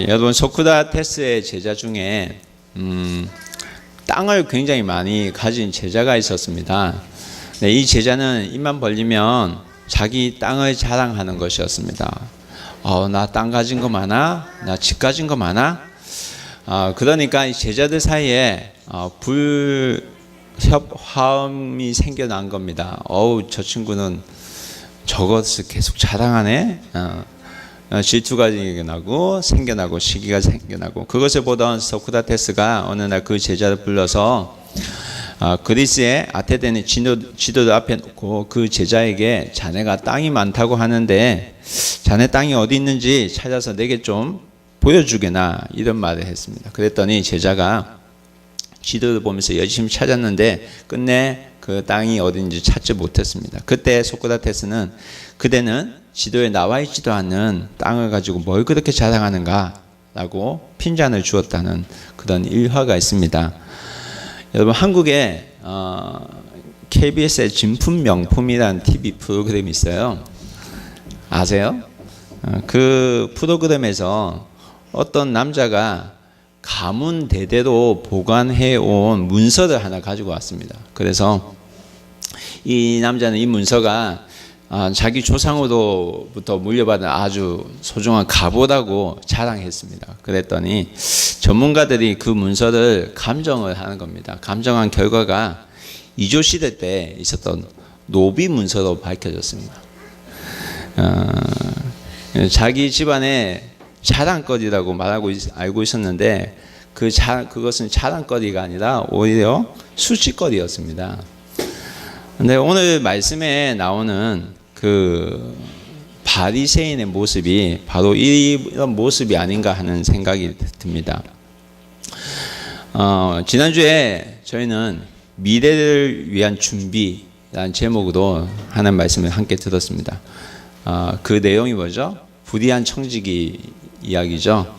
여러분 소크라테스의 제자 중에 땅을 굉장히 많이 가진 제자가 있었습니다. 네, 이 제자는 입만 벌리면 자기 땅을 자랑하는 것이었습니다. 나 땅 가진 거 많아? 나 집 가진 거 많아? 그러니까 이 제자들 사이에 불협화음이 생겨난 겁니다. 저 친구는 저것을 계속 자랑하네? 질투가 생겨나고 시기가 생겨나고, 그것을 보던 소크라테스가 어느 날 그 제자를 불러서 그리스의 아테네 지도를 앞에 놓고 그 제자에게 자네가 땅이 많다고 하는데 자네 땅이 어디 있는지 찾아서 내게 좀 보여주게나, 이런 말을 했습니다. 그랬더니 제자가 지도를 보면서 열심히 찾았는데 끝내 그 땅이 어딘지 찾지 못했습니다. 그때 소크라테스는 그대는 지도에 나와 있지도 않는 땅을 가지고 뭘 그렇게 자랑하는가 라고 핀잔을 주었다는 그런 일화가 있습니다. 여러분, 한국에 KBS의 진품 명품이라는 TV 프로그램이 있어요. 아세요? 그 프로그램에서 어떤 남자가 가문 대대로 보관해온 문서를 하나 가지고 왔습니다. 그래서 이 남자는 이 문서가 자기 조상으로부터 물려받은 아주 소중한 갑오라고 자랑했습니다. 그랬더니 전문가들이 그 문서를 감정을 하는 겁니다. 감정한 결과가 이조시대 때 있었던 노비 문서로 밝혀졌습니다. 자기 집안의 자랑거리라고 알고 있었는데 그것은 자랑거리가 아니라 오히려 수치거리였습니다. 근데 오늘 말씀에 나오는 그 바리새인의 모습이 바로 이런 모습이 아닌가 하는 생각이 듭니다. 지난주에 저희는 미래를 위한 준비라는 제목으로 하는 말씀을 함께 들었습니다. 그 내용이 뭐죠? 부디한 청지기 이야기죠.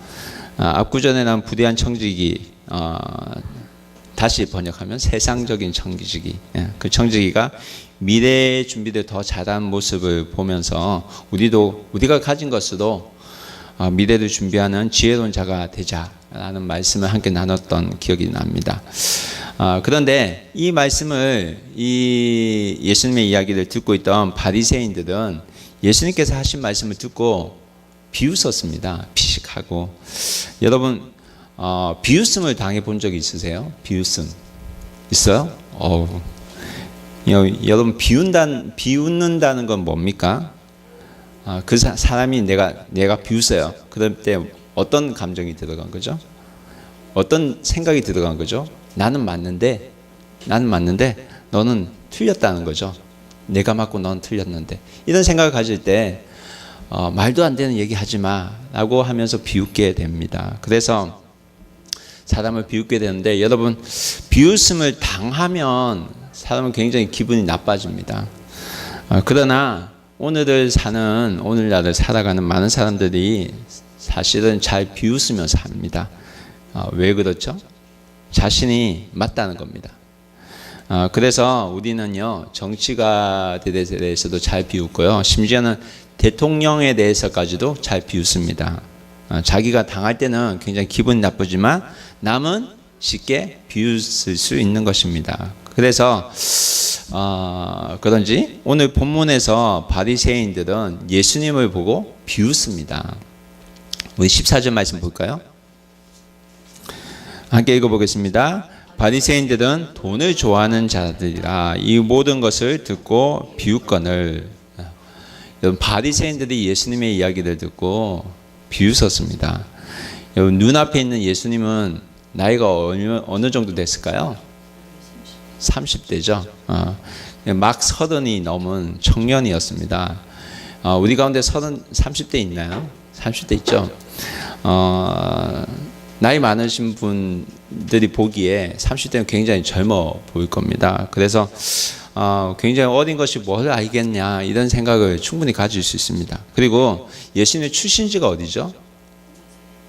압구전에 나온 부디한 청지기, 다시 번역하면 세상적인 청지기. 그 청지기가 미래의 준비를 더 잘한 모습을 보면서 우리가 가진 것으로 미래를 준비하는 지혜로운 자가 되자라는 말씀을 함께 나눴던 기억이 납니다. 그런데 이 말씀을, 이 예수님의 이야기를 듣고 있던 바리새인들은 예수님께서 하신 말씀을 듣고 비웃었습니다. 피식하고. 여러분, 비웃음을 당해 본 적이 있으세요? 비웃음 있어요? 여러분, 비웃는다는 건 뭡니까? 그 사람이 내가 비웃어요. 그럴 때 어떤 감정이 들어간 거죠? 어떤 생각이 들어간 거죠? 나는 맞는데 너는 틀렸다는 거죠. 내가 맞고 넌 틀렸는데, 이런 생각을 가질 때 말도 안 되는 얘기 하지 마 라고 하면서 비웃게 됩니다. 그래서 사람을 비웃게 되는데, 여러분, 비웃음을 당하면 사람은 굉장히 기분이 나빠집니다. 그러나 오늘날을 살아가는 많은 사람들이 사실은 잘 비웃으며 삽니다. 왜 그렇죠? 자신이 맞다는 겁니다. 그래서 우리는요, 정치가들에 대해서도 잘 비웃고요, 심지어는 대통령에 대해서까지도 잘 비웃습니다. 자기가 당할 때는 굉장히 기분이 나쁘지만 남은 쉽게 비웃을 수 있는 것입니다. 그래서 그런지 오늘 본문에서 바리새인들은 예수님을 보고 비웃습니다. 우리 14절 말씀 볼까요? 함께 읽어보겠습니다. 바리새인들은 돈을 좋아하는 자들이라 이 모든 것을 듣고 비웃거늘. 여러분, 바리새인들이 예수님의 이야기를 듣고 비웃었습니다. 여러분, 눈앞에 있는 예수님은 나이가 어느 정도 됐을까요? 30대죠. 막 30이 넘은 청년이었습니다. 우리 가운데 30대 있나요? 30대 있죠. 나이 많으신 분들이 보기에 30대는 굉장히 젊어 보일 겁니다. 그래서 굉장히 어린 것이 뭘 알겠냐, 이런 생각을 충분히 가질 수 있습니다. 그리고 예수님의 출신지가 어디죠?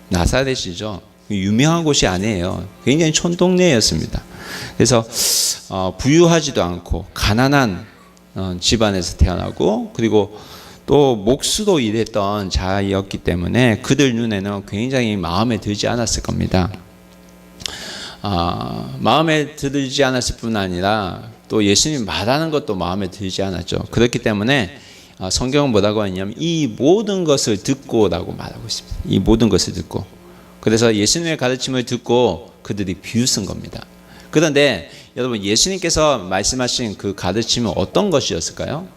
나사렛이죠. 유명한 곳이 아니에요. 굉장히 촌동네였습니다. 그래서 부유하지도 않고 가난한 집안에서 태어나고, 그리고 또 목수로 일했던 자였기 때문에 그들 눈에는 굉장히 마음에 들지 않았을 겁니다. 마음에 들지 않았을 뿐 아니라 또 예수님 말하는 것도 마음에 들지 않았죠. 그렇기 때문에 성경은 뭐라고 하냐면 이 모든 것을 듣고라고 말하고 있습니다. 이 모든 것을 듣고. 그래서 예수님의 가르침을 듣고 그들이 비웃은 겁니다. 그런데 여러분, 예수님께서 말씀하신 그 가르침은 어떤 것이었을까요?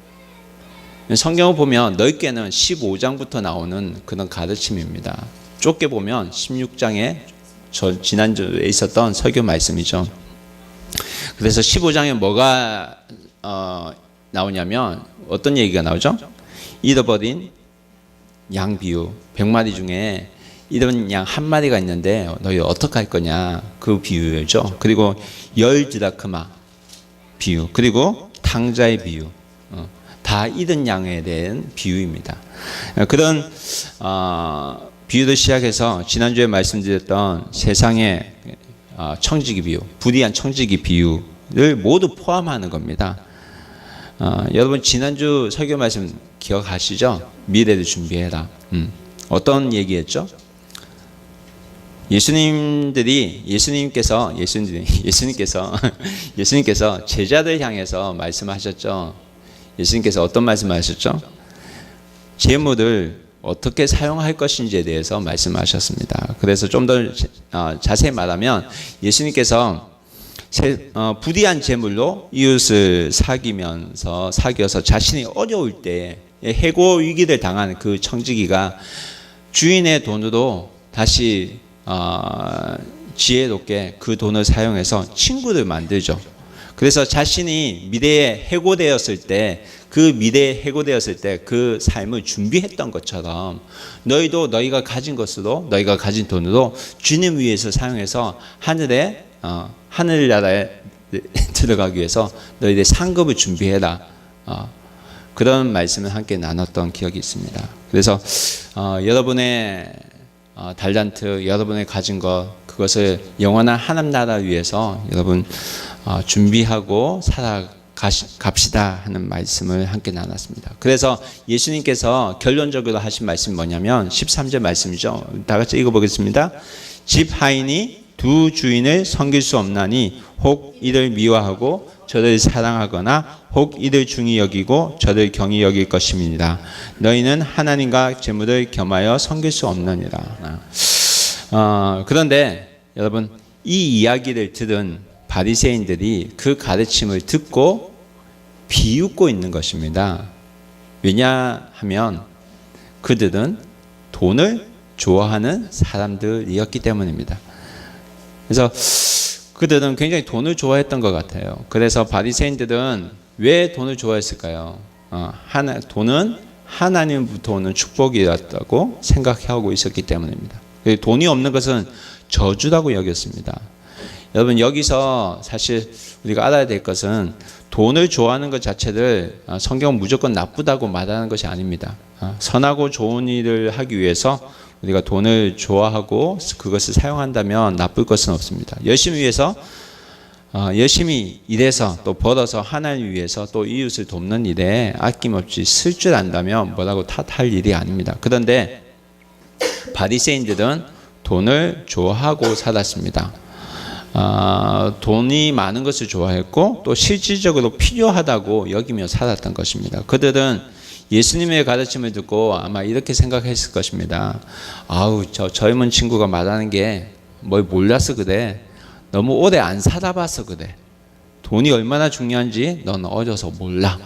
성경을 보면 넓게는 15장부터 나오는 그런 가르침입니다. 좁게 보면 16장에 지난주에 있었던 설교 말씀이죠. 그래서 15장에 뭐가 나오냐면 어떤 얘기가 나오죠? 잃어버린 양 비유, 100마리 중에 잃어버린 양 한 마리가 있는데 너희 어떻게 할 거냐, 그 비유죠. 그리고 10드라크마 비유, 그리고 탕자의 비유, 다 잃은 양에 대한 비유입니다. 그런 비유를 시작해서 지난주에 말씀드렸던 세상의 청지기 비유, 불의한 청지기 비유를 모두 포함하는 겁니다. 여러분, 지난주 설교 말씀 기억하시죠? 미래를 준비해라. 어떤 얘기했죠? 예수님께서 제자들 향해서 말씀하셨죠. 예수님께서 어떤 말씀하셨죠? 재물을 어떻게 사용할 것인지에 대해서 말씀하셨습니다. 그래서 좀 더 자세히 말하면 예수님께서 불의한 재물로 이웃을 사귀어서 자신이 어려울 때 해고 위기를 당한 그 청지기가 주인의 돈으로 다시 지혜롭게 그 돈을 사용해서 친구를 만들죠. 그래서 자신이 미래에 해고되었을 때 그 삶을 준비했던 것처럼 너희도 너희가 가진 돈으로 주님 위해서 사용해서 하늘나라에 들어가기 위해서 너희들 상급을 준비해라. 그런 말씀을 함께 나눴던 기억이 있습니다. 그래서 여러분의 달란트, 여러분의 가진 것, 그것을 영원한 하나님 나라 위해서 여러분 준비하고 살아갑시다 하는 말씀을 함께 나눴습니다. 그래서 예수님께서 결론적으로 하신 말씀이 뭐냐면 13절 말씀이죠. 다 같이 읽어보겠습니다. 집 하인이 두 주인을 섬길 수 없나니 혹 이를 미워하고 저를 사랑하거나 혹 이를 중히 여기고 저를 경히 여길 것입니다. 너희는 하나님과 재물을 겸하여 섬길 수 없느니라. 그런데 여러분, 이 이야기를 들은 바리새인들이 그 가르침을 듣고 비웃고 있는 것입니다. 왜냐하면 그들은 돈을 좋아하는 사람들이었기 때문입니다. 그래서 그들은 굉장히 돈을 좋아했던 것 같아요. 그래서 바리새인들은 왜 돈을 좋아했을까요? 돈은 하나님부터 오는 축복이었다고 생각하고 있었기 때문입니다. 돈이 없는 것은 저주라고 여겼습니다. 여러분, 여기서 사실 우리가 알아야 될 것은 돈을 좋아하는 것 자체를 성경은 무조건 나쁘다고 말하는 것이 아닙니다. 선하고 좋은 일을 하기 위해서 우리가 돈을 좋아하고 그것을 사용한다면 나쁠 것은 없습니다. 열심히 일해서 또 벌어서 하나님을 위해서 또 이웃을 돕는 일에 아낌없이 쓸 줄 안다면 뭐라고 탓할 일이 아닙니다. 그런데 바리새인들은 돈을 좋아하고 살았습니다. 돈이 많은 것을 좋아했고 또 실질적으로 필요하다고 여기며 살았던 것입니다. 그들은 예수님의 가르침을 듣고 아마 이렇게 생각했을 것입니다. 저 젊은 친구가 말하는 게 뭘 몰라서 그래. 너무 오래 안 살아봐서 그래. 돈이 얼마나 중요한지 넌 어려서 몰라.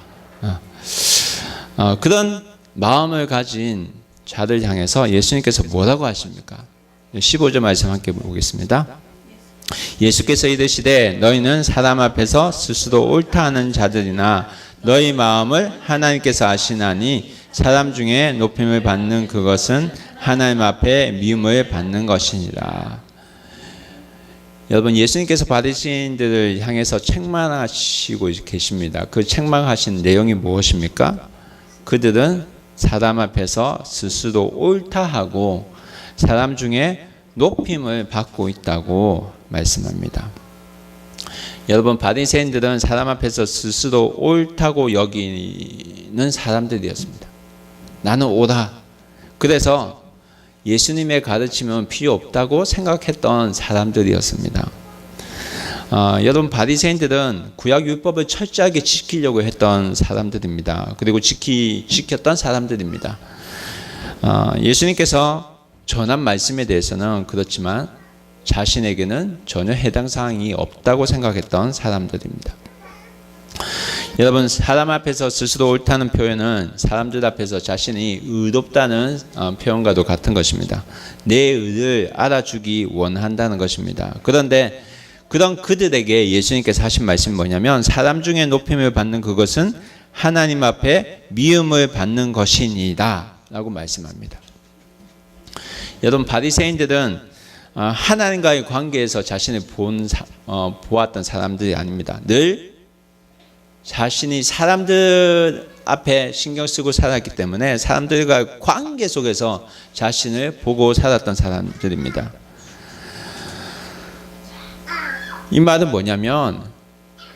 그런 마음을 가진 자들 향해서 예수님께서 뭐라고 하십니까? 15절 말씀 함께 보겠습니다. 예수께서 이르시되 너희는 사람 앞에서 스스로 옳다 하는 자들이나 너희 마음을 하나님께서 아시나니 사람 중에 높임을 받는 그것은 하나님 앞에 미움을 받는 것이니라. 여러분, 예수님께서 바리새인들을 향해서 책망하시고 계십니다. 그 책망하신 내용이 무엇입니까? 그들은 사람 앞에서 스스로 옳다 하고 사람 중에 높임을 받고 있다고 말씀합니다. 여러분, 바리새인들은 사람 앞에서 스스로 옳다고 여기는 사람들이었습니다. 나는 오다. 그래서 예수님의 가르침은 필요 없다고 생각했던 사람들이었습니다. 여러분, 바리새인들은 구약 율법을 철저하게 지키려고 했던 사람들입니다. 그리고 지켰던 사람들입니다. 예수님께서 전한 말씀에 대해서는 그렇지만 자신에게는 전혀 해당 사항이 없다고 생각했던 사람들입니다. 여러분, 사람 앞에서 스스로 옳다는 표현은 사람들 앞에서 자신이 의롭다는 표현과도 같은 것입니다. 내 의를 알아주기 원한다는 것입니다. 그런데 그런 그들에게 예수님께서 하신 말씀이 뭐냐면, 사람 중에 높임을 받는 그것은 하나님 앞에 미움을 받는 것이니이다 라고 말씀합니다. 여러분, 바리새인들은 하나님과의 관계에서 자신을 보았던 사람들이 아닙니다. 늘 자신이 사람들 앞에 신경 쓰고 살았기 때문에 사람들과 관계 속에서 자신을 보고 살았던 사람들입니다. 이 말은 뭐냐면,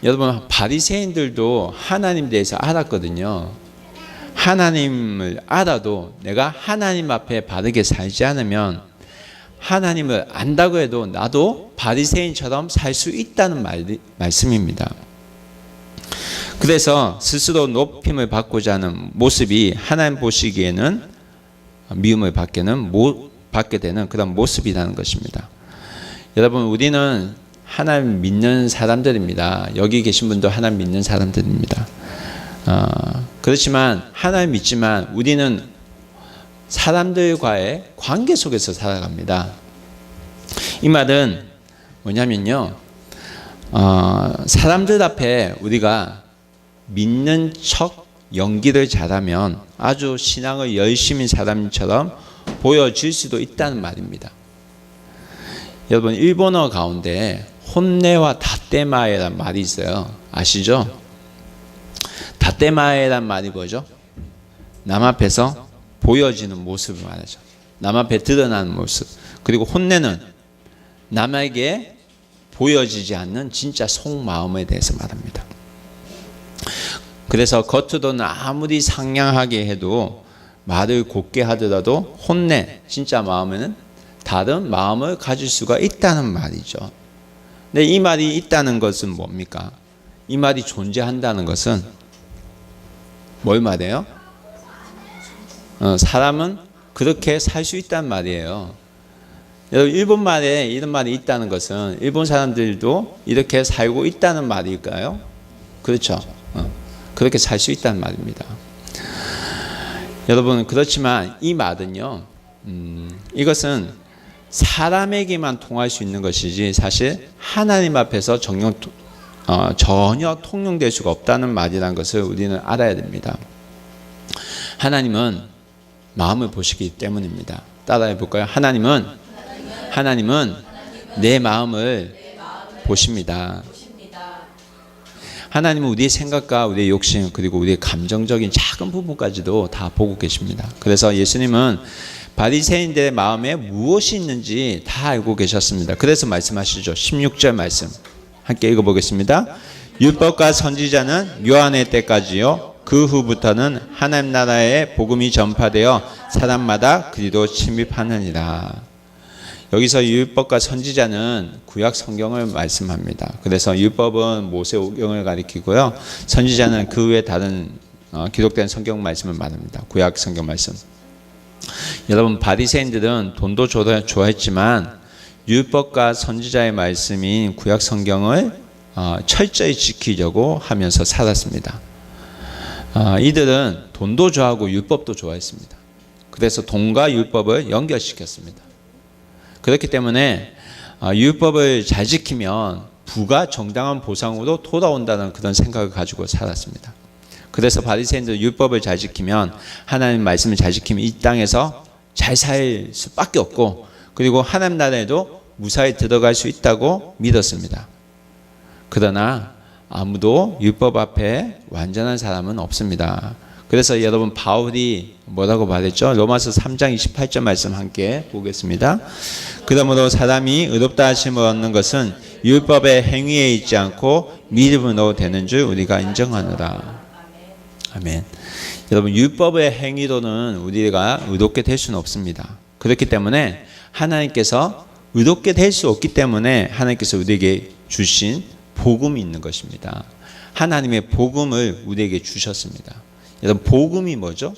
여러분, 바리새인들도 하나님 대해서 알았거든요. 하나님을 알아도 내가 하나님 앞에 바르게 살지 않으면 하나님을 안다고 해도 나도 바리새인처럼 살 수 있다는 말씀입니다. 그래서 스스로 높임을 받고자 하는 모습이 하나님 보시기에는 미움을 받게 되는 그런 모습이라는 것입니다. 여러분, 우리는 하나님 믿는 사람들입니다. 여기 계신 분도 하나님 믿는 사람들입니다. 그렇지만 하나님 믿지만 우리는 사람들과의 관계 속에서 살아갑니다. 이 말은 뭐냐면요, 사람들 앞에 우리가 믿는 척 연기를 잘하면 아주 신앙을 열심히 사람처럼 보여질 수도 있다는 말입니다. 여러분, 일본어 가운데 혼내와 다떼마에란 말이 있어요. 아시죠? 다떼마에란 말이 뭐죠? 남 앞에서 보여지는 모습을 말하죠. 남 앞에 드러나는 모습. 그리고 혼내는 남에게 보여지지 않는 진짜 속마음에 대해서 말합니다. 그래서 겉으로는 아무리 상냥하게 해도, 말을 곱게 하더라도 혼내 진짜 마음에는 다른 마음을 가질 수가 있다는 말이죠. 근데 이 말이 있다는 것은 뭡니까? 이 말이 존재한다는 것은 뭘 말해요? 사람은 그렇게 살 수 있다는 말이에요. 여러분, 일본 말에 이런 말이 있다는 것은 일본 사람들도 이렇게 살고 있다는 말일까요? 그렇죠. 그렇게 살 수 있다는 말입니다. 여러분, 그렇지만 이 말은요, 이것은 사람에게만 통할 수 있는 것이지 사실 하나님 앞에서 전혀 통용될 수가 없다는 말이라는 것을 우리는 알아야 됩니다. 하나님은 마음을 보시기 때문입니다. 따라해 볼까요? 하나님은 내 마음을 보십니다. 하나님은 우리의 생각과 우리의 욕심, 그리고 우리의 감정적인 작은 부분까지도 다 보고 계십니다. 그래서 예수님은 바리새인들의 마음에 무엇이 있는지 다 알고 계셨습니다. 그래서 말씀하시죠. 16절 말씀 함께 읽어보겠습니다. 율법과 선지자는 요한의 때까지요, 그 후부터는 하나님 나라의 복음이 전파되어 사람마다 그리로 침입하느니라. 여기서 율법과 선지자는 구약 성경을 말씀합니다. 그래서 율법은 모세오경을 가리키고요, 선지자는 그 외 다른 기록된 성경 말씀을 말합니다. 구약 성경 말씀. 여러분, 바리새인들은 돈도 좋아했지만 율법과 선지자의 말씀인 구약 성경을 철저히 지키려고 하면서 살았습니다. 이들은 돈도 좋아하고 율법도 좋아했습니다. 그래서 돈과 율법을 연결시켰습니다. 그렇기 때문에 율법을 잘 지키면 부가 정당한 보상으로 돌아온다는 그런 생각을 가지고 살았습니다. 그래서 바리새인들 율법을 잘 지키면, 하나님 말씀을 잘 지키면 이 땅에서 잘 살 수밖에 없고, 그리고 하나님 나라에도 무사히 들어갈 수 있다고 믿었습니다. 그러나 아무도 율법 앞에 완전한 사람은 없습니다. 그래서 여러분, 바울이 뭐라고 말했죠? 로마서 3장 28절 말씀 함께 보겠습니다. 그러므로 사람이 의롭다 하심을 얻는 것은 율법의 행위에 있지 않고 믿음으로 되는 줄 우리가 인정하노라. 아멘. 여러분, 율법의 행위로는 우리가 의롭게 될 수는 없습니다. 그렇기 때문에 하나님께서 의롭게 될 수 없기 때문에 하나님께서 우리에게 주신 복음이 있는 것입니다. 하나님의 복음을 우리에게 주셨습니다. 여러분, 복음이 뭐죠?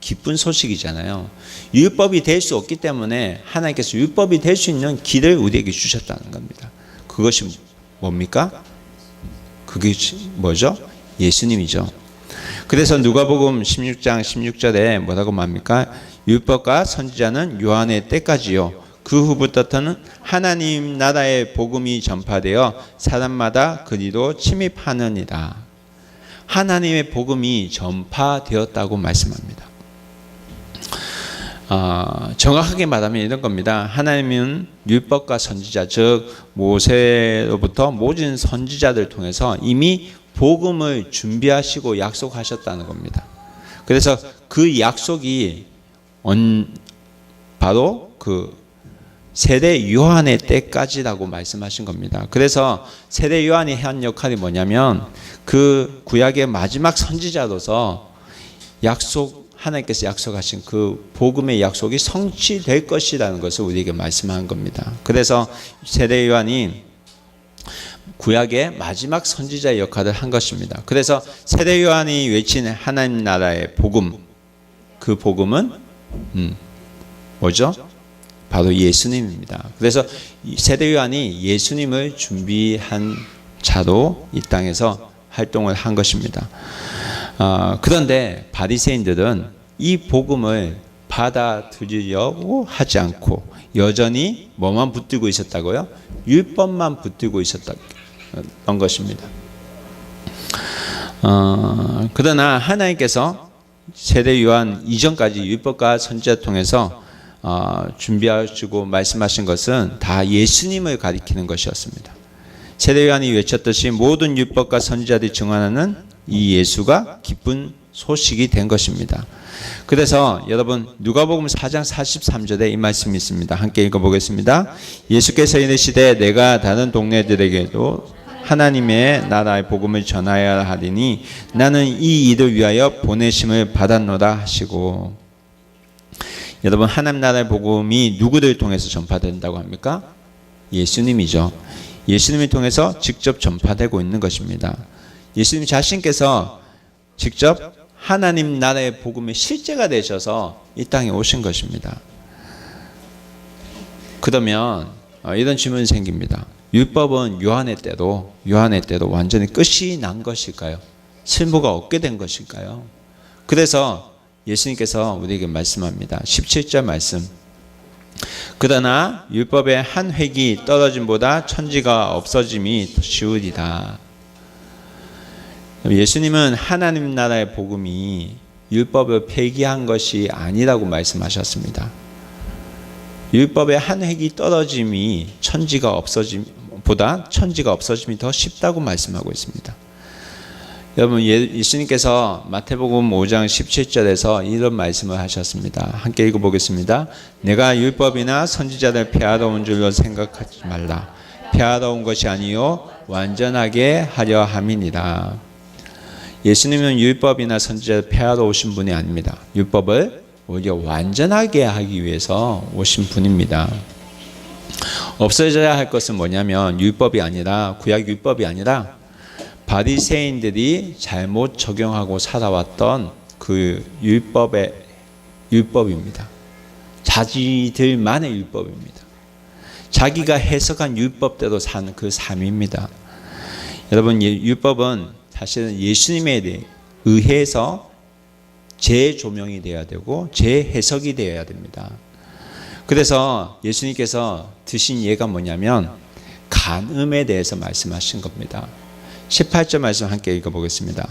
기쁜 소식이잖아요. 율법이 될 수 없기 때문에 하나님께서 율법이 될 수 있는 길을 우리에게 주셨다는 겁니다. 그것이 뭡니까? 그게 뭐죠? 예수님이죠. 그래서 누가복음 16장 16절에 뭐라고 말합니까? 율법과 선지자는 요한의 때까지요. 그 후부터는 하나님 나라의 복음이 전파되어 사람마다 그리로 침입하느니라. 하나님의 복음이 전파되었다고 말씀합니다. 정확하게 말하면 이런 겁니다. 하나님은 율법과 선지자, 즉 모세로부터 모든 선지자들 통해서 이미 복음을 준비하시고 약속하셨다는 겁니다. 그래서 그 약속이 바로 그 세례 요한의 때까지라고 말씀하신 겁니다. 그래서 세례 요한이 한 역할이 뭐냐면 그 구약의 마지막 선지자로서 하나님께서 약속하신 그 복음의 약속이 성취될 것이라는 것을 우리에게 말씀한 겁니다. 그래서 세례 요한이 구약의 마지막 선지자의 역할을 한 것입니다. 그래서 세례 요한이 외친 하나님 나라의 복음, 그 복음은 뭐죠? 바로 예수님입니다. 그래서 세례 요한이 예수님을 준비한 자로 이 땅에서 활동을 한 것입니다. 그런데 바리새인들은 이 복음을 받아들이려고 하지 않고 여전히 뭐만 붙들고 있었다고요? 율법만 붙들고 있었던 것입니다. 그러나 하나님께서 세례 요한 이전까지 율법과 선지자 통해서 준비하시고 말씀하신 것은 다 예수님을 가리키는 것이었습니다. 세례 요한이 외쳤듯이 모든 율법과 선지자들이 증언하는 이 예수가 기쁜 소식이 된 것입니다. 그래서 여러분 누가복음 4장 43절에 이 말씀이 있습니다. 함께 읽어보겠습니다. 예수께서 이르시되 내가 다른 동네들에게도 하나님의 나라의 복음을 전하여야 하리니 나는 이 일을 위하여 보내심을 받았노라 하시고, 여러분 하나님 나라의 복음이 누구를 통해서 전파된다고 합니까? 예수님이죠. 예수님을 통해서 직접 전파되고 있는 것입니다. 예수님 자신께서 직접 하나님 나라의 복음의 실제가 되셔서 이 땅에 오신 것입니다. 그러면 이런 질문이 생깁니다. 율법은 요한의 때로 완전히 끝이 난 것일까요? 실무가 없게 된 것일까요? 그래서 예수님께서 우리에게 말씀합니다. 17절 말씀. 그러나 율법의 한 획이 떨어짐보다 천지가 없어짐이 더 쉬우리다. 예수님은 하나님 나라의 복음이 율법을 폐기한 것이 아니라고 말씀하셨습니다. 율법의 한 획이 떨어짐이 천지가 없어짐이 더 쉽다고 말씀하고 있습니다. 여러분 예수님께서 마태복음 5장 17절에서 이런 말씀을 하셨습니다. 함께 읽어보겠습니다. 내가 율법이나 선지자를 폐하러 온 줄로 생각하지 말라. 폐하러 온 것이 아니요 완전하게 하려 함이니라. 예수님은 율법이나 선지자를 폐하러 오신 분이 아닙니다. 율법을 오히려 완전하게 하기 위해서 오신 분입니다. 없어져야 할 것은 뭐냐면 율법이 아니라 구약 율법이 아니라 바리새인들이 잘못 적용하고 살아왔던 그 율법입니다. 자기들만의 율법입니다. 자기가 해석한 율법대로 사는 그 삶입니다. 여러분 율법은 사실은 예수님에 의해서 재조명이 되어야 되고 재해석이 되어야 됩니다. 그래서 예수님께서 드신 예가 뭐냐면 간음에 대해서 말씀하신 겁니다. 18절 말씀 함께 읽어보겠습니다.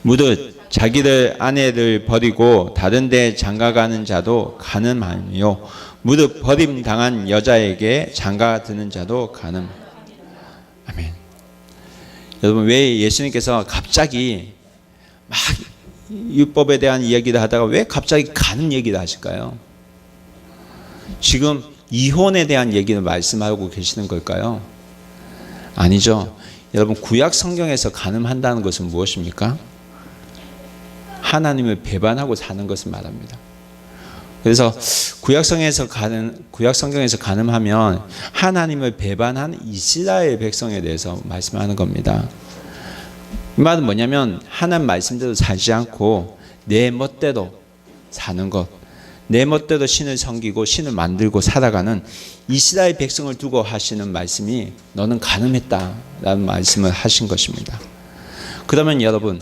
무릇 자기들 아내를 버리고 다른 데 장가가는 자도 간음하며 무릇 버림당한 여자에게 장가드는 자도 간음. 아멘. 여러분 왜 예수님께서 갑자기 막 율법에 대한 이야기를 하다가 왜 갑자기 간음 얘기를 하실까요? 지금 이혼에 대한 얘기를 말씀하고 계시는 걸까요? 아니죠. 여러분 구약 성경에서 간음한다는 것은 무엇입니까? 하나님을 배반하고 사는 것을 말합니다. 그래서 구약성경에서 가늠하면 하나님을 배반한 이스라엘 백성에 대해서 말씀하는 겁니다. 이 말은 뭐냐면 하나님 말씀대로 살지 않고 내 멋대로 사는 것, 내 멋대로 신을 섬기고 신을 만들고 살아가는 이스라엘 백성을 두고 하시는 말씀이 너는 가늠했다라는 말씀을 하신 것입니다. 그러면 여러분,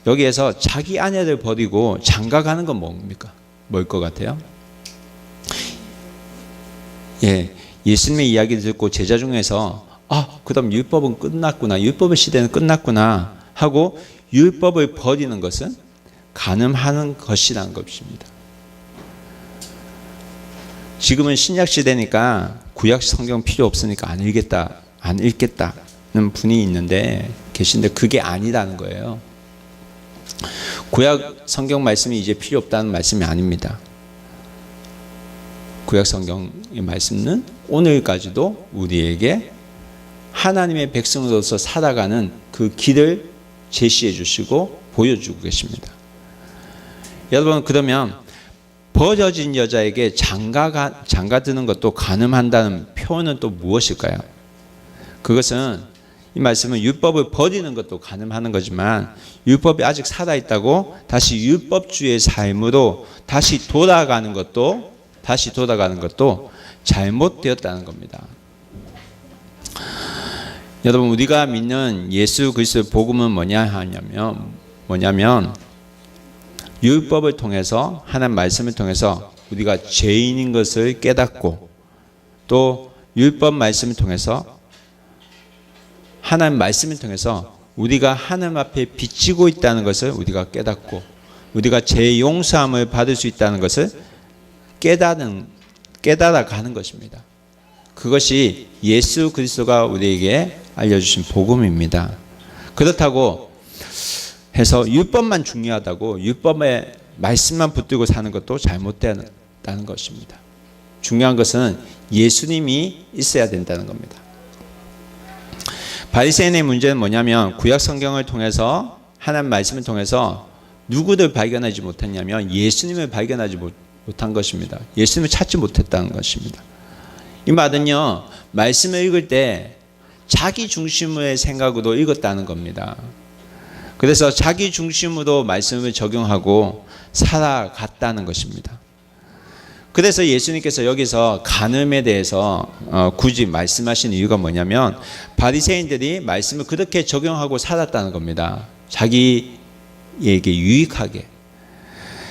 여기에서 자기 아내를 버리고 장가가는 건 뭡니까? 뭘 것 같아요? 예수님의 이야기를 듣고 제자 중에서 그럼 율법은 끝났구나, 율법의 시대는 끝났구나 하고 율법을 버리는 것은 가늠하는 것이라는 것입니다. 지금은 신약 시대니까 구약 성경 필요 없으니까 안 읽겠다는 분이 계신데 그게 아니라는 거예요. 구약 성경 말씀이 이제 필요 없다는 말씀이 아닙니다. 구약 성경의 말씀은 오늘까지도 우리에게 하나님의 백성으로서 살아가는 그 길을 제시해 주시고 보여주고 계십니다. 여러분, 그러면 버려진 여자에게 장가드는 것도 가늠한다는 표현은 또 무엇일까요? 그것은 이 말씀은 율법을 버리는 것도 가늠하는 거지만 율법이 아직 살아있다고 다시 율법주의 삶으로 다시 돌아가는 것도 잘못되었다는 겁니다. 여러분, 우리가 믿는 예수 그리스도의 복음은 뭐냐면 율법을 통해서 하나님 말씀을 통해서 우리가 죄인인 것을 깨닫고 또 율법 말씀을 통해서 하나님 말씀을 통해서 우리가 하나님 앞에 비치고 있다는 것을 우리가 깨닫고 우리가 죄 용서함을 받을 수 있다는 것을 깨달아가는 것입니다. 그것이 예수 그리스도가 우리에게 알려주신 복음입니다. 그렇다고 해서 율법만 중요하다고 율법의 말씀만 붙들고 사는 것도 잘못되었다는 것입니다. 중요한 것은 예수님이 있어야 된다는 겁니다. 바리새인의 문제는 뭐냐면 구약 성경을 통해서 하나님 말씀을 통해서 누구를 발견하지 못했냐면 예수님을 발견하지 못한 것입니다. 예수님을 찾지 못했다는 것입니다. 이 말은요, 말씀을 읽을 때 자기 중심의 생각으로 읽었다는 겁니다. 그래서 자기 중심으로 말씀을 적용하고 살아갔다는 것입니다. 그래서 예수님께서 여기서 간음에 대해서 굳이 말씀하신 이유가 뭐냐면 바리새인들이 말씀을 그렇게 적용하고 살았다는 겁니다. 자기에게 유익하게.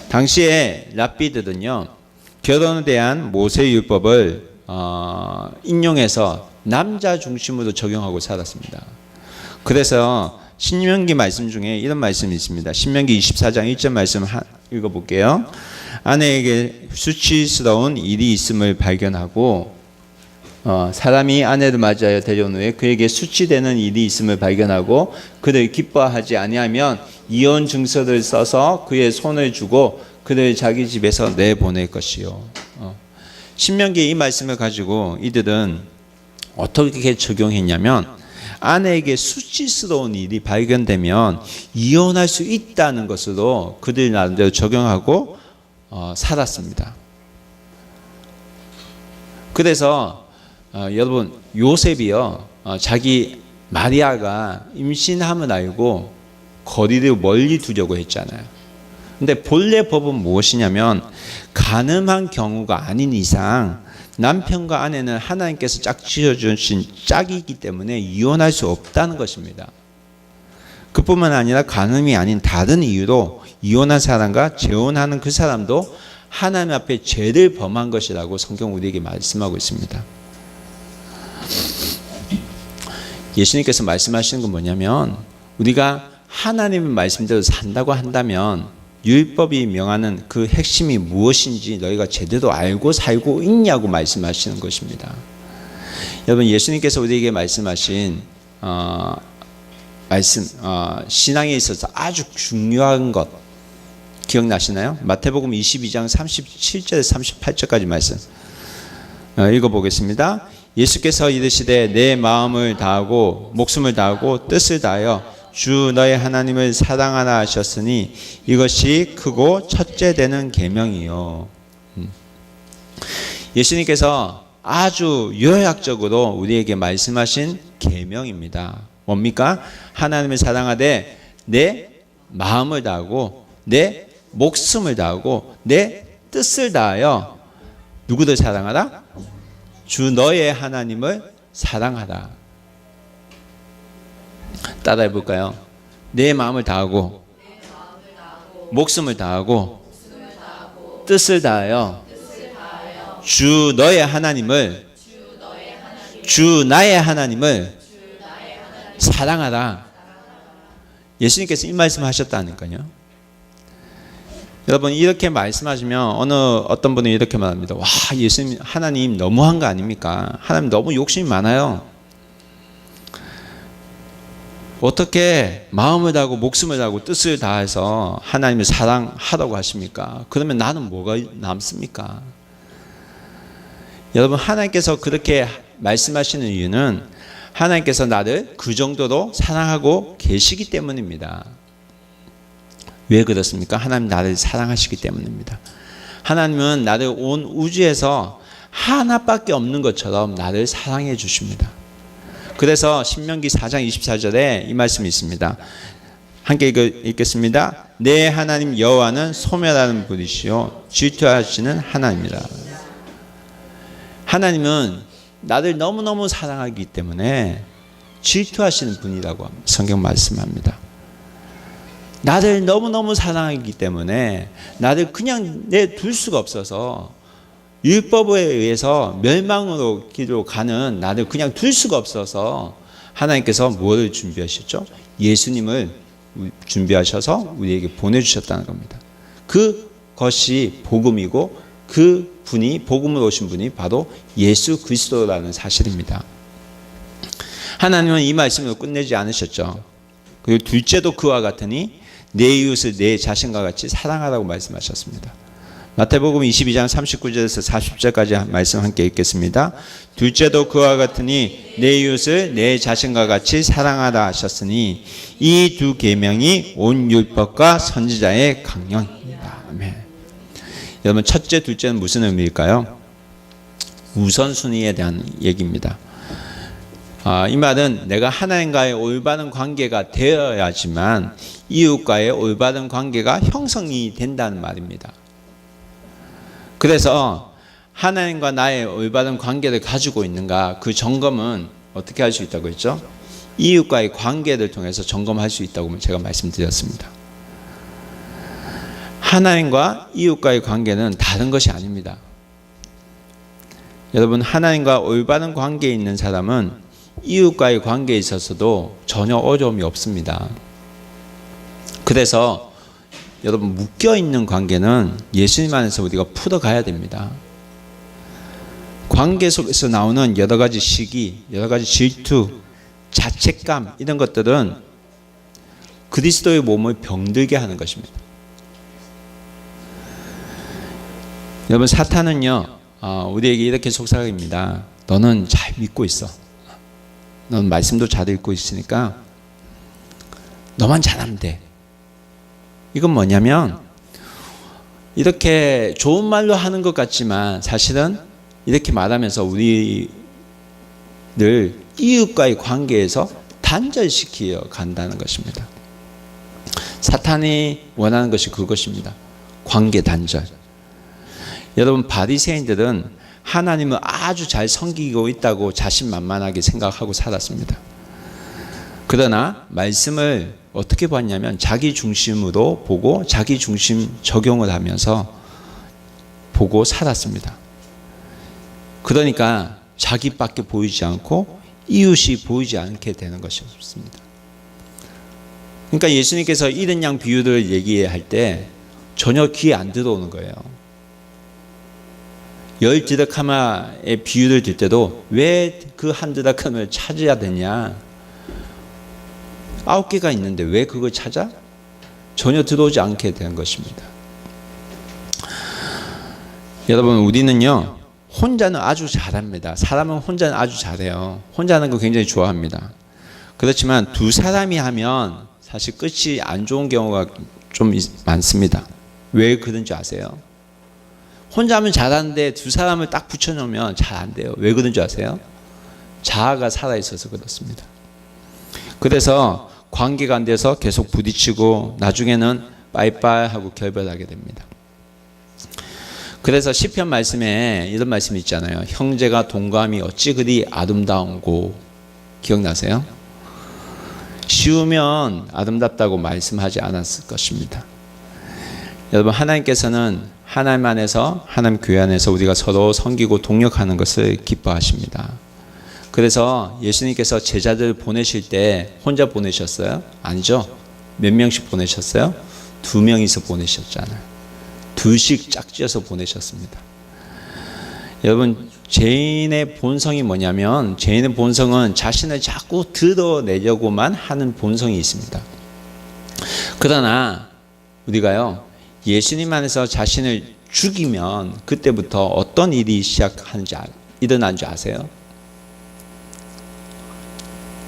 당시에 랍비들은요, 결혼에 대한 모세율법을 인용해서 남자 중심으로 적용하고 살았습니다. 그래서 신명기 말씀 중에 이런 말씀이 있습니다. 신명기 24장 1절 말씀 읽어볼게요. 아내에게 수치스러운 일이 있음을 발견하고 사람이 아내를 맞이하여 데려온 후에 그에게 수치되는 일이 있음을 발견하고 그를 기뻐하지 아니하면 이혼 증서를 써서 그의 손을 주고 그를 자기 집에서 내보낼 것이요. 신명기의 이 말씀을 가지고 이들은 어떻게 적용했냐면 아내에게 수치스러운 일이 발견되면 이혼할 수 있다는 것으로 그들 나름대로 적용하고 살았습니다. 그래서 여러분, 요셉이요, 자기 마리아가 임신함을 알고 거리를 멀리 두려고 했잖아요. 근데 본래 법은 무엇이냐면 간음한 경우가 아닌 이상 남편과 아내는 하나님께서 짝지어주신 짝이기 때문에 이혼할 수 없다는 것입니다. 그뿐만 아니라 간음이 아닌 다른 이유로 이혼한 사람과 재혼하는 그 사람도 하나님 앞에 죄를 범한 것이라고 성경 우리에게 말씀하고 있습니다. 예수님께서 말씀하시는 건 뭐냐면 우리가 하나님의 말씀대로 산다고 한다면 율법이 명하는 그 핵심이 무엇인지 너희가 제대로 알고 살고 있냐고 말씀하시는 것입니다. 여러분, 예수님께서 우리에게 말씀하신 신앙에 있어서 아주 중요한 것 기억나시나요? 마태복음 22장 37절에서 38절까지 말씀 읽어보겠습니다. 예수께서 이르시되 내 마음을 다하고 목숨을 다하고 뜻을 다하여 주 너의 하나님을 사랑하라 하셨으니 이것이 크고 첫째 되는 계명이요. 예수님께서 아주 요약적으로 우리에게 말씀하신 계명입니다. 뭡니까? 하나님을 사랑하되 내 마음을 다하고 내 목숨을 다하고 내 뜻을 다하여 누구를 사랑하라? 주 너의 하나님을 사랑하라. 따라해 볼까요? 내 마음을 다하고 목숨을 다하고 뜻을 다하여 주 너의 하나님을 주 나의 하나님을 사랑하라. 예수님께서 이 말씀을 하셨다니까요. 여러분 이렇게 말씀하시면 어떤 분이 이렇게 말합니다. 와, 예수님 하나님 너무한 거 아닙니까? 하나님 너무 욕심이 많아요. 어떻게 마음을 다하고 목숨을 다하고 뜻을 다해서 하나님을 사랑하라고 하십니까? 그러면 나는 뭐가 남습니까? 여러분 하나님께서 그렇게 말씀하시는 이유는 하나님께서 나를 그 정도로 사랑하고 계시기 때문입니다. 왜 그렇습니까? 하나님 나를 사랑하시기 때문입니다. 하나님은 나를 온 우주에서 하나밖에 없는 것처럼 나를 사랑해 주십니다. 그래서 신명기 4장 24절에 이 말씀이 있습니다. 함께 읽겠습니다. 내 하나님 여호와는 소멸하는 분이시요 질투하시는 하나님이라. 하나님은 나를 너무너무 사랑하기 때문에 질투하시는 분이라고 성경 말씀합니다. 나를 너무너무 사랑하기 때문에 나를 그냥 내둘 수가 없어서 율법에 의해서 멸망으로 길로 가는 나를 그냥 둘 수가 없어서 하나님께서 뭐를 준비하셨죠? 예수님을 준비하셔서 우리에게 보내주셨다는 겁니다. 그것이 복음이고 그 분이 복음으로 오신 분이 바로 예수 그리스도라는 사실입니다. 하나님은 이 말씀으로 끝내지 않으셨죠. 그리고 둘째도 그와 같으니 내 이웃을 내 자신과 같이 사랑하라고 말씀하셨습니다. 마태복음 22장 39절에서 40절까지 말씀 함께 읽겠습니다. 둘째도 그와 같으니 내 이웃을 내 자신과 같이 사랑하라 하셨으니 이 두 계명이 온 율법과 선지자의 강령입니다. 아멘. 여러분 첫째, 둘째는 무슨 의미일까요? 우선순위에 대한 얘기입니다. 이 말은 내가 하나님과의 올바른 관계가 되어야지만 이웃과의 올바른 관계가 형성이 된다는 말입니다. 그래서 하나님과 나의 올바른 관계를 가지고 있는가 그 점검은 어떻게 할 수 있다고 했죠? 이웃과의 관계를 통해서 점검할 수 있다고 제가 말씀드렸습니다. 하나님과 이웃과의 관계는 다른 것이 아닙니다. 여러분 하나님과 올바른 관계에 있는 사람은 이웃과의 관계에 있어서도 전혀 어려움이 없습니다. 그래서 여러분 묶여있는 관계는 예수님 안에서 우리가 풀어가야 됩니다. 관계 속에서 나오는 여러 가지 시기, 여러 가지 질투, 자책감 이런 것들은 그리스도의 몸을 병들게 하는 것입니다. 여러분 사탄은요 우리에게 이렇게 속삭입니다. 너는 잘 믿고 있어. 넌 말씀도 잘 읽고 있으니까 너만 잘하면 돼. 이건 뭐냐면 이렇게 좋은 말로 하는 것 같지만 사실은 이렇게 말하면서 우리를 이웃과의 관계에서 단절시켜 간다는 것입니다. 사탄이 원하는 것이 그것입니다. 관계 단절. 여러분 바리새인들은 하나님을 아주 잘 섬기고 있다고 자신만만하게 생각하고 살았습니다. 그러나 말씀을 어떻게 봤냐면 자기 중심으로 보고 자기 중심 적용을 하면서 보고 살았습니다. 그러니까 자기밖에 보이지 않고 이웃이 보이지 않게 되는 것이었습니다. 그러니까 예수님께서 이른 양 비유를 얘기할 때 전혀 귀에 안 들어오는 거예요. 10드라카마의 비유를 들 때도 왜 그 한 드라카마를 찾아야 되냐? 9개가 있는데 왜 그걸 찾아? 전혀 들어오지 않게 된 것입니다. 여러분 우리는요 혼자는 아주 잘합니다. 사람은 혼자는 아주 잘해요. 혼자 하는 거 굉장히 좋아합니다. 그렇지만 두 사람이 하면 사실 끝이 안 좋은 경우가 좀 많습니다. 왜 그런지 아세요? 혼자 하면 잘하는데 두 사람을 딱 붙여놓으면 잘 안 돼요. 왜 그런지 아세요? 자아가 살아있어서 그렇습니다. 그래서 관계가 안 돼서 계속 부딪히고 나중에는 빠이빠이 하고 결별하게 됩니다. 그래서 시편 말씀에 이런 말씀이 있잖아요. 형제가 동감이 어찌 그리 아름다운고. 기억나세요? 쉬우면 아름답다고 말씀하지 않았을 것입니다. 여러분, 하나님께서는 하나님 안에서, 하나님 교회 안에서 우리가 서로 섬기고 동역하는 것을 기뻐하십니다. 그래서 예수님께서 제자들 보내실 때 혼자 보내셨어요? 아니죠. 몇 명씩 보내셨어요? 2명이서 보내셨잖아요. 2씩 짝지어서 보내셨습니다. 여러분, 죄인의 본성이 뭐냐면, 죄인의 본성은 자신을 자꾸 드러내려고만 하는 본성이 있습니다. 그러나 우리가요, 예수님 안에서 자신을 죽이면 그때부터 어떤 일이 일어나는 줄 아세요?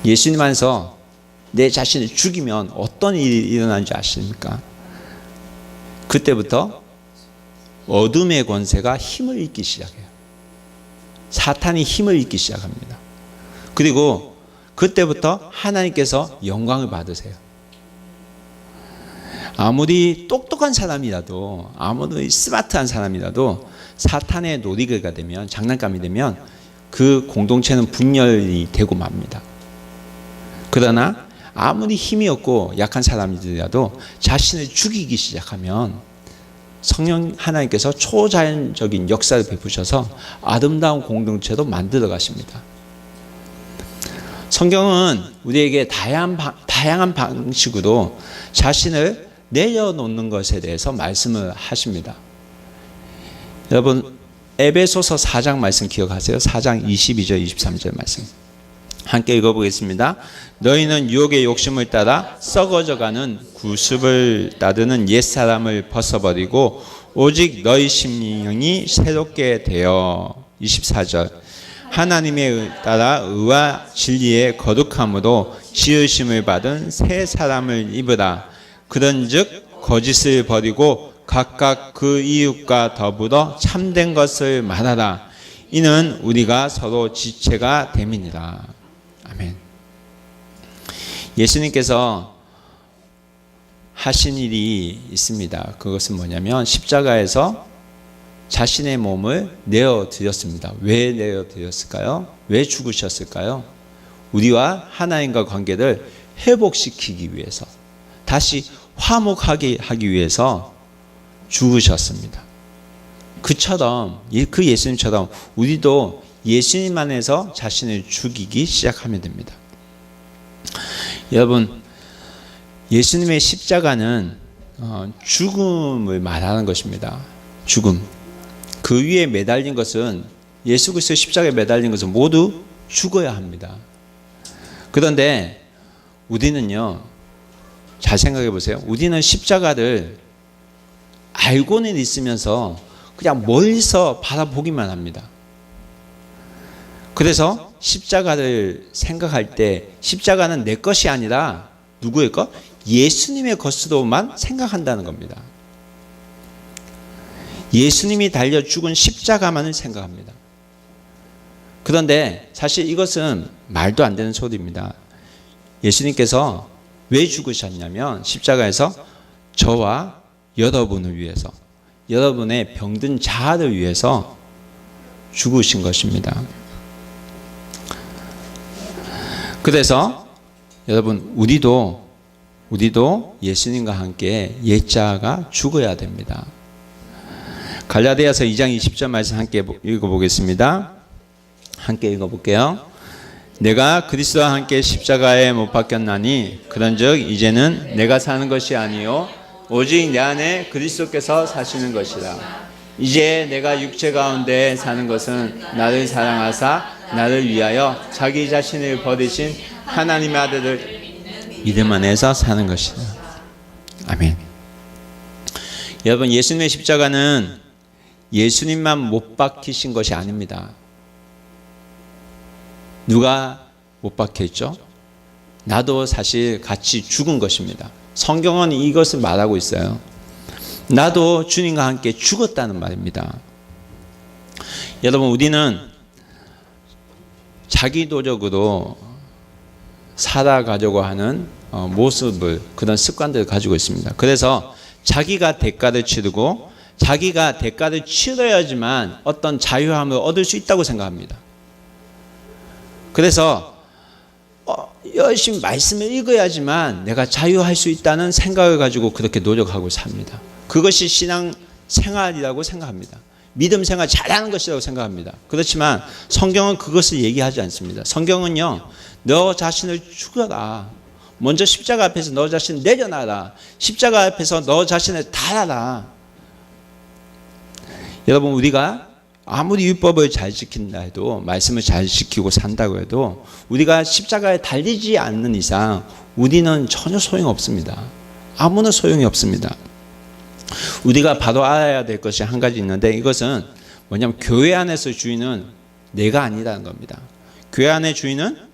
예수님 안에서 내 자신을 죽이면 어떤 일이 일어나는 줄 아십니까? 그때부터 어둠의 권세가 힘을 잃기 시작해요. 사탄이 힘을 잃기 시작합니다. 그리고 그때부터 하나님께서 영광을 받으세요. 아무리 똑똑한 사람이라도, 아무리 스마트한 사람이라도 사탄의 놀이개가 되면, 장난감이 되면 그 공동체는 분열이 되고 맙니다. 그러나 아무리 힘이 없고 약한 사람이라도 자신을 죽이기 시작하면 성령 하나님께서 초자연적인 역사를 베푸셔서 아름다운 공동체로 만들어 가십니다. 성경은 우리에게 다양한 방식으로 자신을 내려놓는 것에 대해서 말씀을 하십니다. 여러분, 에베소서 4장 말씀 기억하세요? 4장 22절 23절 말씀 함께 읽어보겠습니다. 너희는 유혹의 욕심을 따라 썩어져가는 구습을 따르는 옛사람을 벗어버리고 오직 너희 심령이 새롭게 되어 24절 하나님의 따라 의와 진리의 거룩함으로 지으심을 받은 새 사람을 입으라. 그런즉 거짓을 버리고 각각 그 이웃과 더불어 참된 것을 말하라. 이는 우리가 서로 지체가 됨이니라. 아멘. 예수님께서 하신 일이 있습니다. 그것은 뭐냐면 십자가에서 자신의 몸을 내어드렸습니다. 왜 내어드렸을까요? 왜 죽으셨을까요? 우리와 하나님과 관계를 회복시키기 위해서, 다시 화목하게 하기 위해서 죽으셨습니다. 그처럼, 그 예수님처럼 우리도 예수님 안에서 자신을 죽이기 시작하면 됩니다. 여러분, 예수님의 십자가는 죽음을 말하는 것입니다. 죽음. 그 위에 매달린 것은, 예수 그리스도의 십자가에 매달린 것은 모두 죽어야 합니다. 그런데 우리는요, 잘 생각해 보세요. 우리는 십자가를 알고는 있으면서 그냥 멀리서 바라보기만 합니다. 그래서 십자가를 생각할 때 십자가는 내 것이 아니라 누구의 것? 예수님의 것으로만 생각한다는 겁니다. 예수님이 달려 죽은 십자가만을 생각합니다. 그런데 사실 이것은 말도 안 되는 소리입니다. 예수님께서 왜 죽으셨냐면 십자가에서 저와 여러분을 위해서, 여러분의 병든 자아를 위해서 죽으신 것입니다. 그래서 여러분, 우리도 예수님과 함께 옛자아가 죽어야 됩니다. 갈라디아서 2장 20절 말씀 함께 읽어보겠습니다. 함께 읽어볼게요. 내가 그리스도와 함께 십자가에 못 박혔나니 그런즉 이제는 내가 사는 것이 아니요 오직 내 안에 그리스도께서 사시는 것이라. 이제 내가 육체 가운데 사는 것은 나를 사랑하사 나를 위하여 자기 자신을 버리신 하나님의 아들을 믿음 안에서 사는 것이다. 아멘. 여러분, 예수님의 십자가는 예수님만 못 박히신 것이 아닙니다. 누가 못 박혀있죠? 나도 사실 같이 죽은 것입니다. 성경은 이것을 말하고 있어요. 나도 주님과 함께 죽었다는 말입니다. 여러분, 우리는 자기도적으로 살아가려고 하는 모습을, 그런 습관들을 가지고 있습니다. 그래서 자기가 대가를 치르고 자기가 대가를 치러야지만 어떤 자유함을 얻을 수 있다고 생각합니다. 그래서 열심히 말씀을 읽어야지만 내가 자유할 수 있다는 생각을 가지고 그렇게 노력하고 삽니다. 그것이 신앙 생활이라고 생각합니다. 믿음 생활 잘하는 것이라고 생각합니다. 그렇지만 성경은 그것을 얘기하지 않습니다. 성경은요, 너 자신을 죽여라. 먼저 십자가 앞에서 너 자신을 내려놔라. 십자가 앞에서 너 자신을 달아라. 여러분, 우리가 아무리 율법을 잘 지킨다 해도, 말씀을 잘 지키고 산다고 해도 우리가 십자가에 달리지 않는 이상 우리는 전혀 소용없습니다. 아무나 소용이 없습니다. 우리가 바로 알아야 될 것이 한 가지 있는데, 이것은 뭐냐면 교회 안에서 주인은 내가 아니라는 겁니다. 교회 안의 주인은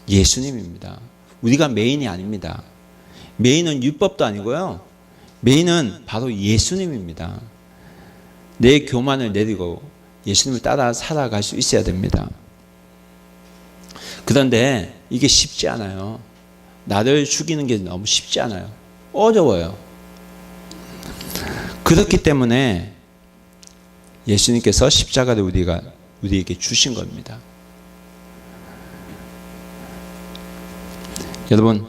예수님입니다. 우리가 메인이 아닙니다. 메인은 율법도 아니고요. 메인은 바로 예수님입니다. 내 교만을 내리고 예수님을 따라 살아갈 수 있어야 됩니다. 그런데 이게 쉽지 않아요. 나를 죽이는 게 너무 쉽지 않아요. 어려워요. 그렇기 때문에 예수님께서 십자가를 우리에게 주신 겁니다. 여러분,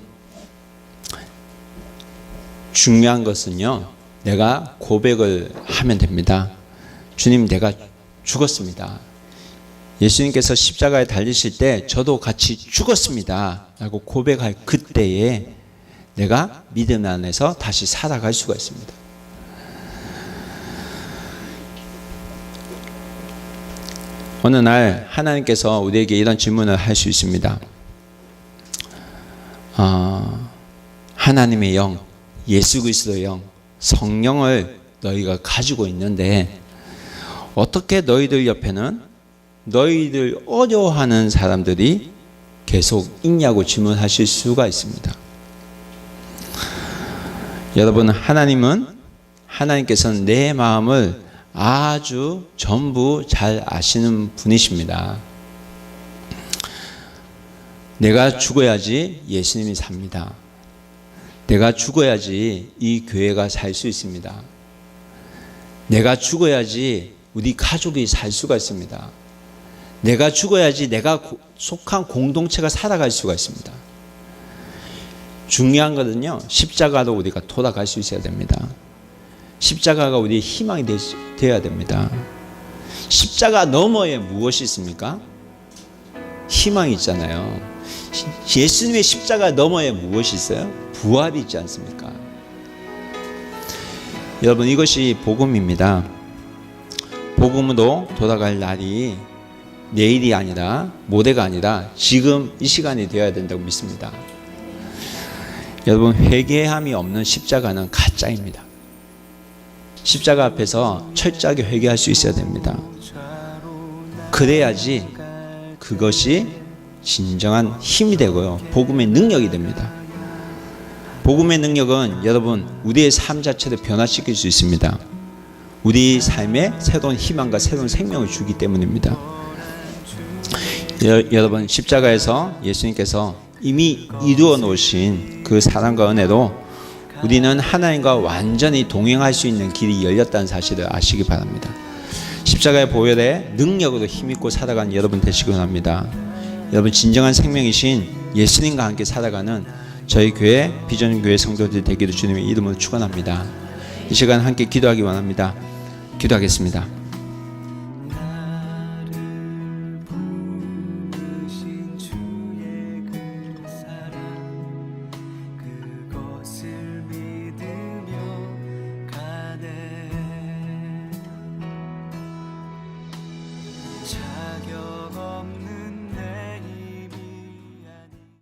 중요한 것은요, 내가 고백을 하면 됩니다. 주님, 내가 죽었습니다. 예수님께서 십자가에 달리실 때 저도 같이 죽었습니다 라고 고백할 그때에 내가 믿음 안에서 다시 살아갈 수가 있습니다. 어느 날 하나님께서 우리에게 이런 질문을 할 수 있습니다. 하나님의 영, 예수 그리스도의 영, 성령을 너희가 가지고 있는데 어떻게 너희들 옆에는 너희들 어려워하는 사람들이 계속 있냐고 질문하실 수가 있습니다. 여러분, 하나님께서는 내 마음을 아주 전부 잘 아시는 분이십니다. 내가 죽어야지 예수님이 삽니다. 내가 죽어야지 이 교회가 살 수 있습니다. 내가 죽어야지 우리 가족이 살 수가 있습니다. 내가 죽어야지 내가 속한 공동체가 살아갈 수가 있습니다. 중요한 것은요, 십자가로 우리가 돌아갈 수 있어야 됩니다. 십자가가 우리의 희망이 되어야 됩니다. 십자가 너머에 무엇이 있습니까? 희망이 있잖아요. 예수님의 십자가 너머에 무엇이 있어요? 부활이 있지 않습니까? 여러분, 이것이 복음입니다. 복음으로 돌아갈 날이 내일이 아니라, 모레가 아니라 지금 이 시간이 되어야 된다고 믿습니다. 여러분, 회개함이 없는 십자가는 가짜입니다. 십자가 앞에서 철저하게 회개할 수 있어야 됩니다. 그래야지 그것이 진정한 힘이 되고요, 복음의 능력이 됩니다. 복음의 능력은 여러분, 우리의 삶 자체를 변화시킬 수 있습니다. 우리 삶에 새로운 희망과 새로운 생명을 주기 때문입니다. 여러분, 십자가에서 예수님께서 이미 이루어 놓으신 그 사랑과 은혜로 우리는 하나님과 완전히 동행할 수 있는 길이 열렸다는 사실을 아시기 바랍니다. 십자가의 보혈의 능력으로 힘있고 살아가는 여러분 되시기 원합니다. 여러분, 진정한 생명이신 예수님과 함께 살아가는 저희 교회 비전교회 성도들 되기를 주님의 이름으로 축원합니다. 이 시간 함께 기도하기 원합니다. 기도하겠습니다.